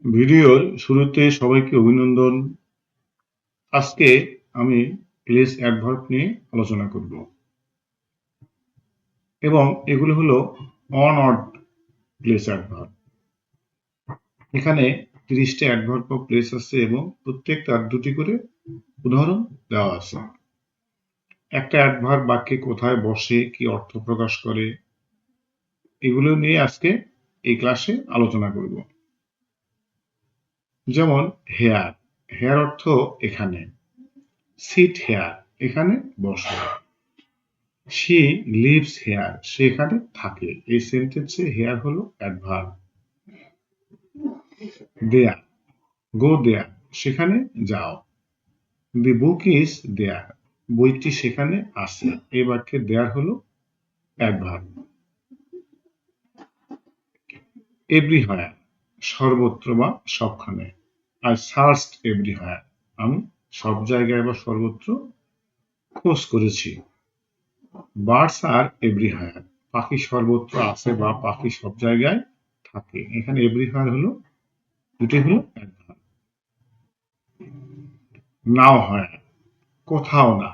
ভিডিওর শুরুতে সবাইকে অভিনন্দন। আজকে আমি প্লেস অ্যাডভার্ব নিয়ে আলোচনা করব এবং এগুলো হলো অন অড প্লেস অ্যাডভার্ব। এখানে 30টা অ্যাডভার্ব অফ প্লেস আছে এবং প্রত্যেকটার দুটি করে উদাহরণ দেওয়া আছে। একটা অ্যাডভার্ব বাক্যে কোথায় বসে, কি অর্থ প্রকাশ করে, এগুলো নিয়ে আজকে এই ক্লাসে আলোচনা করব। যেমন হেয়ার, হেয়ার অর্থ এখানে। সিট হেয়ার, এখানে বসে। শি লিভস হেয়ার, সেখানে থাকে। এই সেন্টেন্সে হেয়ার হলো অ্যাডভার্ব। দেয়ার, গো দেয়ার, সেখানে যাও। দি বুক ইজ দেয়ার, বইটি সেখানে আছে। এই বাক্যে দেয়ার হলো অ্যাডভার্ব। এভরিহোয়ার, সর্বত্র বা সবখানে। আই সার্চড এভরিহোয়ার, আমি সব জায়গায় বা সর্বত্র খোঁজ করেছি। বার্ডস আর এভরিহোয়ার, পাখি সর্বত্র আছে বা পাখি সব জায়গায় থাকে। এখানে এভরিহোয়ার হলো দুটি হলো অ্যাডভার্ব। নাও হয়, কোথাও না।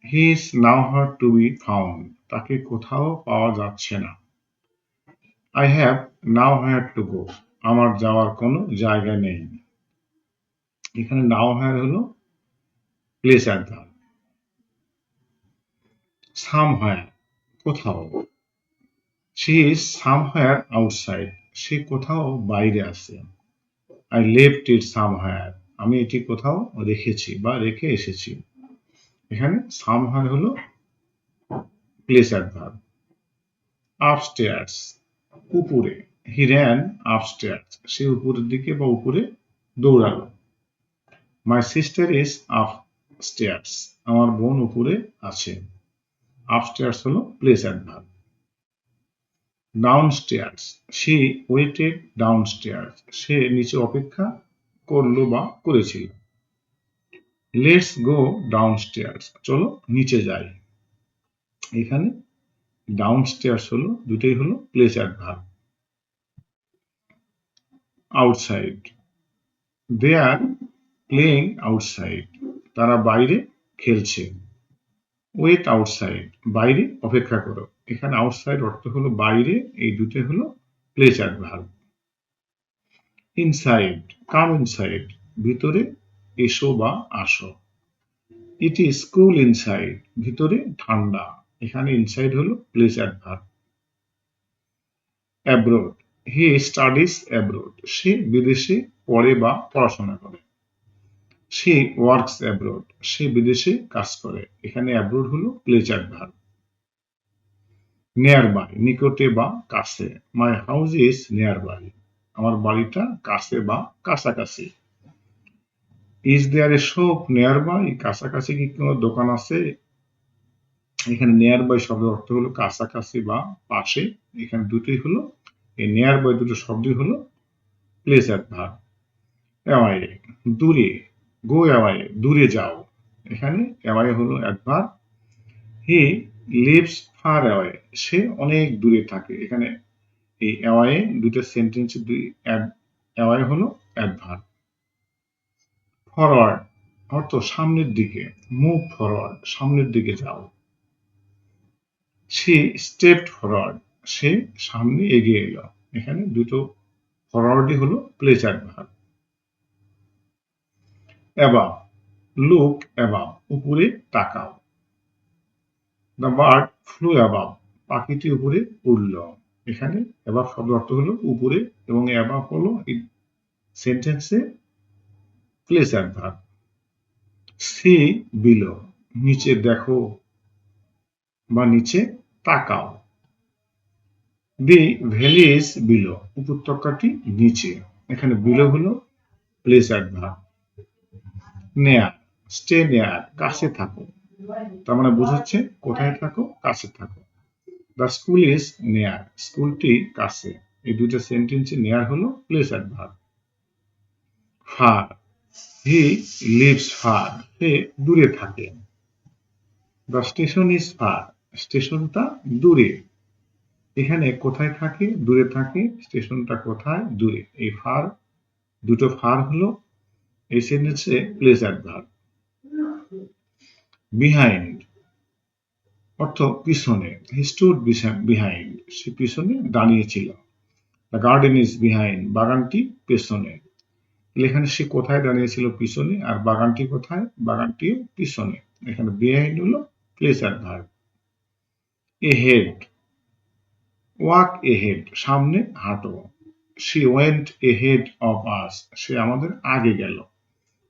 He is nowhere to be found, তাকে কোথাও পাওয়া যাচ্ছে না। I have nowhere to go, আমার যাওয়ার কোনো জায়গা নেই। এখানে নাও হায়ার হলো প্লেস অ্যাডভার্ব। সামহায়ার, কোথাও। শি ইজ সামহায়ার আউটসাইড, সে কোথাও বাইরে আছে। আই লেফট ইট সামহায়ার, আমি এটি কোথাও রেখেছি বা রেখে এসেছি। এখানে সামহায়ার হলো প্লেস অ্যাডভার্ব। আপস্টেয়ার্স, উপরে। হি র্যান আপস্টেয়ার্স, সে উপরের দিকে বা উপরে দৌড়ালো। মাই সিস্টার ইজ আপস্টেয়ার্স, আমার বোন উপরে আছে। আপস্টেয়ার্স হলো place adverb. Downstairs, she waited downstairs, সে নিচে অপেক্ষা করলো বা করেছিল। লেটস গো ডাউনস্টেয়ার্স, চলো নিচে যাই। এখানে ডাউনস্টেয়ার্স হলো দুটোই হলো place adverb. Outside, they are playing outside, তারা বাইরে খেলছে। ওয়েট আউটসাইড, বাইরে অপেক্ষা করো। এখানে আউটসাইড অর্থ হলো বাইরে, এই দুটো হলো place adverb. Inside, come inside, ভিতরে এসো বা আসো। ইট ইজ কুল ইনসাইড, ভিতরে ঠান্ডা। এখানে ইনসাইড হলো place adverb. Abroad, he studies abroad, সে বিদেশে পড়ে বা পড়াশোনা করে। সে ওয়ার্কস অ্যাব্রোড, সে বিদেশে কাজ করে। এখানে অ্যাব্রোড হলো প্লেস অ্যাডভার্ব। নিয়ার বাই, নিকটে বা কাছে। My house is nearby, আমার বাড়িটা কাছে বা কাছাকাছি। Is there a shop nearby, কাছাকাছি কি কোনো দোকান আছে। এখানে নিয়ার বাই শব্দের অর্থ হলো কাছাকাছি বা পাশে। এখানে দুটোই হলো, এই নিয়ার বাই দুটো শব্দই হলো প্লেস অ্যাডভার্ব। অ্যাওয়ে, দূরে। গো অ্যাওয়ে, দূরে যাও। এখানে অ্যাওয়ে হলো adverb. He lives far away, সে অনেক দূরে থাকে। এখানে এই অ্যাওয়ে দুটো সেন্টেন্সে দুই অ্যাওয়ে হলো অ্যাডভার্ব। ফরওয়ার্ড অর্থ সামনের দিকে। মুভ ফরওয়ার্ড, সামনের দিকে যাও। সে স্টেপড ফরওয়ার্ড, সে সামনে এগিয়ে এলো। এখানে দুটো ফরওয়ার্ডই হলো place adverb. Above, look above, উপরে তাকাও। দ্য বার্ড ফ্লু অ্যাবাভ, পাখিটি উপরে উড়ল। এখানে অ্যাবাভ শব্দ অর্থ হলো উপরে এবং অ্যাবাভ হলো সেন্টেন্সে প্লেস অ্যাডভার্ব। সি বিলো, নিচে দেখো বা নিচে তাকাও। দি ভ্যালি ইজ বিলো, উপত্যকাটি নিচে। এখানে বিলো হলো প্লেস অ্যাডভার্ব। নেয়ার, স্টে নেয়ার, কাছে থাকো। তার মানে বোঝাচ্ছে কোথায় থাকো, কাছে থাকো। দ্য স্কুল ইজ নেয়ার, স্কুলটি কাছে। এই দুটো সেন্টেন্সে নেয়ার হলো place adverb. Far, he lives far, সে দূরে থাকে। দ্য স্টেশন ইজ ফার, স্টেশনটা দূরে। এখানে কোথায় থাকে, দূরে থাকে। স্টেশনটা কোথায়, দূরে। এই ফার দুটো ভার হলো এই সেন্টেন্সে প্লেস অ্যাডভার্ব। বিহাইন্ড অর্থ পিছনে, হি স্টুড বিহাইন্ড, সে পিছনে দাঁড়িয়েছিল। দ্য গার্ডেন ইজ বিহাইন্ড, বাগানটি পেছনে। এখানে সে কোথায় দাঁড়িয়েছিল? পিছনে। আর বাগানটি কোথায়? বাগানটিও পিছনে। এখানে বিহাইন্ড হলো place adverb. Ahead, walk ahead, সামনে হাঁটো। She went ahead of us, সে আমাদের আগে গেল।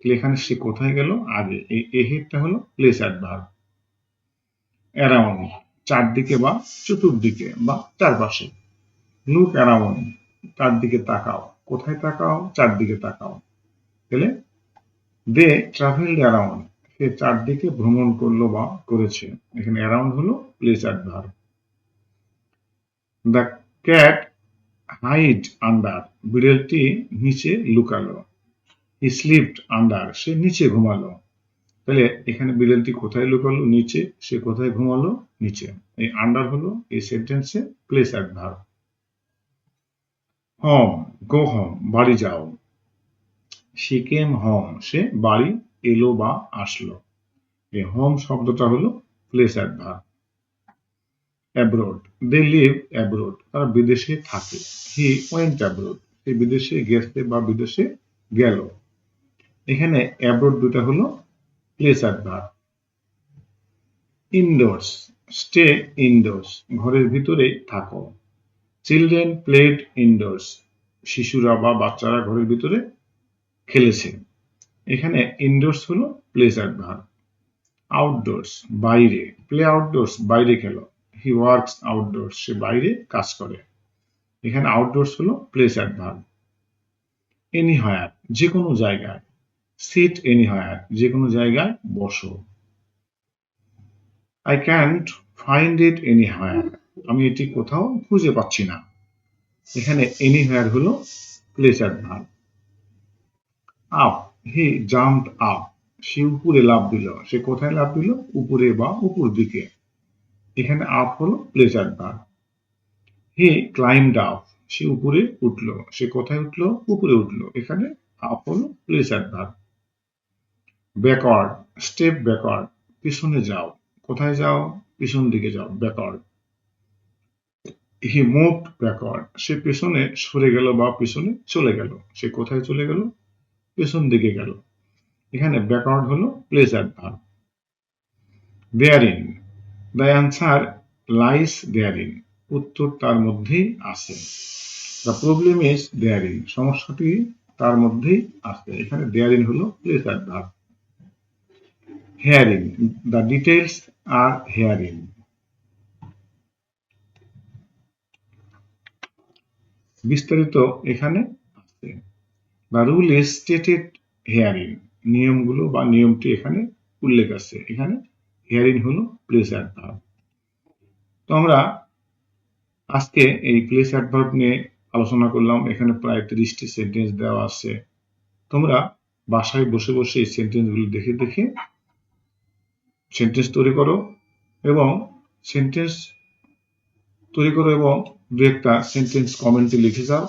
এখানে সে কোথায় গেল? আগে। এই এহেডটা হলো প্লেস অ্যাডভার্ব। অ্যারাউন্ড, চারদিকে বা চতুর্দিকে বা চারপাশে। লুক অ্যারাউন্ড, চারদিকে তাকাও। কোথায় তাকাও? চারদিকে তাকাও। তাহলে দে ট্রাভেলড অ্যারাউন্ড, সে চারদিকে ভ্রমণ করলো বা করেছে। এখানে অ্যারাউন্ড হলো place adverb. The cat hide under, বিড়ালটি নিচে লুকালো। হি স্লিপড আন্ডার, সে নিচে ঘুমালো। তাহলে এখানে বিড়ালটি কোথায় লুকালো? নিচে। সে কোথায় ঘুমালো? নিচে। এই আন্ডার হলো এই সেন্টেন্সে place adverb. Home, go home, বাড়ি যাও। শি কেম হোম, সে বাড়ি এলো বা আসলো। এই হোম শব্দটা হলো place adverb. Abroad, they live abroad, তারা বিদেশে থাকে। হি ওয়েন্ট অ্যাব্রোড, সে বিদেশে গেছে বা বিদেশে গেল। এখানে অ্যাব্রোড দুটা হলো place adverb. Endorse, stay endorse, ঘরের ভিতরে থাকো। চিলড্রেন প্লেড ইনডোর্স, শিশুরা বা বাচ্চারা ঘরের ভিতরে খেলেছে। এখানে ইনডোর্স হলো প্লেস অ্যাডভার্ব। আউটডোর্স, বাইরে। প্লে আউটডোর্স, বাইরে খেলো। হি ওয়ার্কস আউটডোর্স, সে বাইরে কাজ করে। এখানে আউটডোর্স হলো প্লেস অ্যাডভার্ব। এনিহোয়ার, যে কোনো জায়গায়। সিট এনিহোয়ার, যে কোনো জায়গায় বসো। I can't find it anywhere, আমি এটি কোথাও খুঁজে পাচ্ছি না। এখানে এনিহোয়ার হলো place adverb. Up, he jumped up, সে উপরে লাফ দিল। সে কোথায় লাফ দিল? উপরে বা উপর দিকে। এখানে আপ হলো প্লেস অ্যাডভার্ব। হি ক্লাইম্বড আপ, সে উপরে উঠলো। সে কোথায় উঠলো? উপরে উঠলো। এখানে আপ হলো place adverb. Backward, step backward, পিছনে যাও। কোথায় যাও? পিছন দিকে যাও, ব্যাকওয়ার্ড। হি মুভড ব্যাকওয়ার্ড, সে পেছনে সরে গেল বা পিছনে চলে গেল। সে কোথায় চলে গেল? পেছন দিকে গেল। এখানে ব্যাকওয়ার্ড হলো place adverb. Therein, the answer lies therein, উত্তর তার মধ্যেই আছে। দ্য প্রবলেম ইজ দেয়ারিন, সমস্যাটি তার মধ্যেই আছে। এখানে দেয়ারিন হলো place adverb. Herein, the details are herein, বিস্তারিত এখানে আছে। The rule is stated herein, নিয়মগুলো বা নিয়মটি এখানে উল্লেখ আছে। এখানে হেয়ারিং হলো প্লেস অ্যাডভার্ব। তো আমরা আজকে এই প্লেস অ্যাডভার্ব নিয়ে আলোচনা করলাম। এখানে প্রায় 30টি সেন্টেন্স দেওয়া আছে। তোমরা বাসায় বসে বসে এই সেন্টেন্সগুলো দেখে দেখে সেন্টেন্স তৈরি করো এবং সেন্টেন্স তৈরি করো এবং দু একটা সেন্টেন্স কমেন্টে লিখে যাও।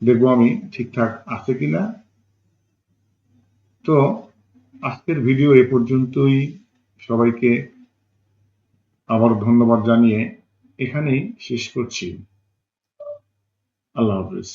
দেখবো আমি ঠিকঠাক আছে কিনা। তো আজকের ভিডিও এ পর্যন্তই। সবাইকে আবার ধন্যবাদ জানিয়ে এখানেই শেষ করছি। আল্লাহ হাফেজ।